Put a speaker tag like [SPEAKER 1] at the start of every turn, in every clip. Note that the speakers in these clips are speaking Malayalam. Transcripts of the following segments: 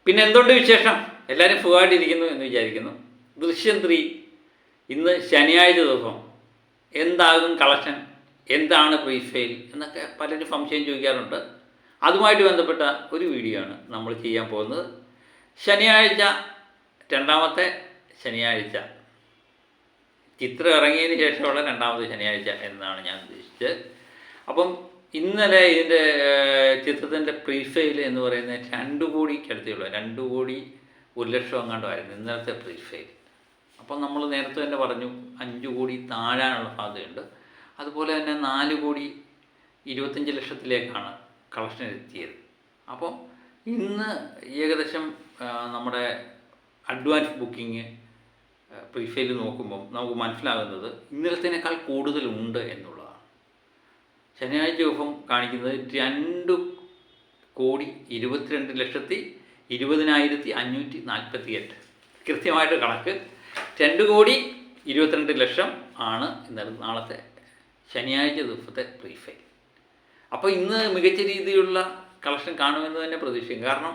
[SPEAKER 1] പിന്നെ എന്തുകൊണ്ട് വിശേഷം? എല്ലാവരും സുഖമായിട്ടിരിക്കുന്നു എന്ന് വിചാരിക്കുന്നു. ദൃശ്യം 3 ഇന്ന് ശനിയാഴ്ച ദിവസം എന്താകും കളക്ഷൻ, എന്താണ് പ്രീസെയിൽ എന്നൊക്കെ പലരും സംശയം ചോദിക്കാറുണ്ട്. അതുമായിട്ട് ബന്ധപ്പെട്ട ഒരു വീഡിയോ ആണ് നമ്മൾ ചെയ്യാൻ പോകുന്നത്. ശനിയാഴ്ച, രണ്ടാമത്തെ ശനിയാഴ്ച, ചിത്രം ഇറങ്ങിയതിന് ശേഷമുള്ള രണ്ടാമത്തെ ശനിയാഴ്ച എന്നാണ് ഞാൻ ഉദ്ദേശിച്ചത്. അപ്പം ഇന്നലെ ഇതിൻ്റെ ചിത്രത്തിൻ്റെ പ്രീസെയിൽ എന്ന് പറയുന്നത് 2 കോടിക്കടുത്തുള്ളൂ. 2 കോടി 1 ലക്ഷം എങ്ങാണ്ടായിരുന്നു ഇന്നലത്തെ പ്രീസെയിൽ. അപ്പം നമ്മൾ നേരത്തെ തന്നെ പറഞ്ഞു 5 കോടി താഴാനുള്ള സാധ്യതയുണ്ട്. അതുപോലെ തന്നെ 4 കോടി 25 ലക്ഷത്തിലേക്കാണ് കളക്ഷൻ എത്തിയത്. അപ്പം ഇന്ന് ഏകദേശം നമ്മുടെ അഡ്വാൻസ് ബുക്കിംഗ് പ്രീസെയിൽ നോക്കുമ്പം നമുക്ക് മനസ്സിലാകുന്നത് ഇന്നലത്തേനേക്കാൾ കൂടുതലുണ്ട് എന്നുള്ളതാണ്. ശനിയാഴ്ച ദിവസം കാണിക്കുന്നത് 2 കോടി 22 ലക്ഷത്തി 20,548. കൃത്യമായിട്ട് കണക്ക് 2 കോടി 22 ലക്ഷം ആണ് ഇന്നലെ നാളത്തെ ശനിയാഴ്ച ദിവസത്തെ പ്രീസെയിൽ. അപ്പോൾ ഇന്ന് മികച്ച രീതിയിലുള്ള കളക്ഷൻ കാണുമെന്ന് തന്നെ പ്രതീക്ഷിക്കും. കാരണം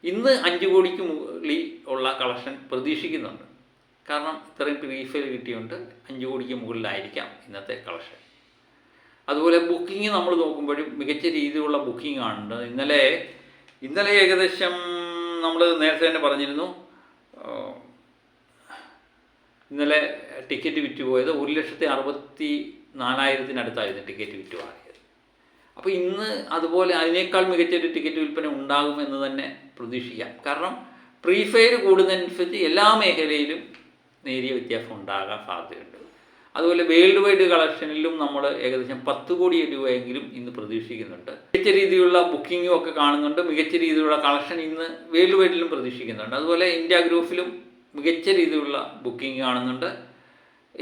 [SPEAKER 1] ഇന്ന് 5 കോടിക്ക് മുകളിൽ ഉള്ള കളക്ഷൻ പ്രതീക്ഷിക്കുന്നുണ്ട്. കാരണം ഇത്രയും പ്രീസെയിൽ കിട്ടിയുണ്ട്, 5 കോടിക്ക് മുകളിലായിരിക്കാം ഇന്നത്തെ കളക്ഷൻ. അതുപോലെ ബുക്കിംഗ് നമ്മൾ നോക്കുമ്പോഴും മികച്ച രീതിയിലുള്ള ബുക്കിംഗ് ആണ്. ഇന്നലെ ഏകദേശം നമ്മൾ നേരത്തെ തന്നെ പറഞ്ഞിരുന്നു, ഇന്നലെ ടിക്കറ്റ് വിറ്റുപോയത് 1,64,000 ടിക്കറ്റ് വിറ്റുപോയത്. അപ്പോൾ ഇന്ന് അതുപോലെ അതിനേക്കാൾ മികച്ചൊരു ടിക്കറ്റ് വിൽപ്പന ഉണ്ടാകുമെന്ന് തന്നെ പ്രതീക്ഷിക്കാം. കാരണം പ്രീസെയിൽ കൂടുന്നതനുസരിച്ച് എല്ലാ മേഖലയിലും നേരിയ വ്യത്യാസം ഉണ്ടാകാൻ സാധ്യതയുണ്ട്. അതുപോലെ വേൾഡ് വൈഡ് കളക്ഷനിലും നമ്മൾ ഏകദേശം 10 കോടി രൂപയെങ്കിലും ഇന്ന് പ്രതീക്ഷിക്കുന്നുണ്ട്. മികച്ച രീതിയിലുള്ള ബുക്കിങ്ങും ഒക്കെ കാണുന്നുണ്ട്. മികച്ച രീതിയിലുള്ള കളക്ഷൻ ഇന്ന് വേൾഡ് വൈഡിലും പ്രതീക്ഷിക്കുന്നുണ്ട്. അതുപോലെ ഇന്ത്യ ഗ്രൂപ്പിലും മികച്ച രീതിയിലുള്ള ബുക്കിംഗ് കാണുന്നുണ്ട്.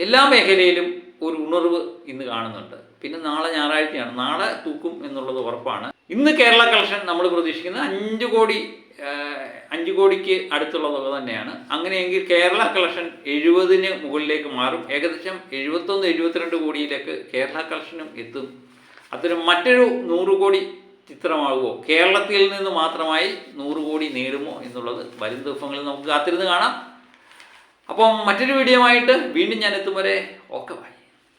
[SPEAKER 1] എല്ലാ മേഖലയിലും ഒരു ഉണർവ് ഇന്ന് കാണുന്നുണ്ട്. പിന്നെ നാളെ ഞായറാഴ്ചയാണ്, നാളെ തൂക്കും എന്നുള്ളത് ഉറപ്പാണ്. ഇന്ന് കേരള കളക്ഷൻ നമ്മൾ പ്രതീക്ഷിക്കുന്നത് 5 കോടിക്ക് അടുത്തുള്ള തുക തന്നെയാണ്. അങ്ങനെയെങ്കിൽ കേരള കളക്ഷൻ 70-ന് മുകളിലേക്ക് മാറും. ഏകദേശം 71-72 കോടിയിലേക്ക് കേരള കളക്ഷനും എത്തും. അത്തരം മറ്റൊരു 100 കോടി ചിത്രമാകുമോ, കേരളത്തിൽ നിന്ന് മാത്രമായി 100 കോടി നേടുമോ എന്നുള്ളത് വരും ദിവസങ്ങളിൽ നമുക്ക് കാത്തിരുന്ന് കാണാം. അപ്പം മറ്റൊരു വീഡിയോ ആയിട്ട് വീണ്ടും ഞാൻ എത്തും വരെ ഓക്കെ ബൈ.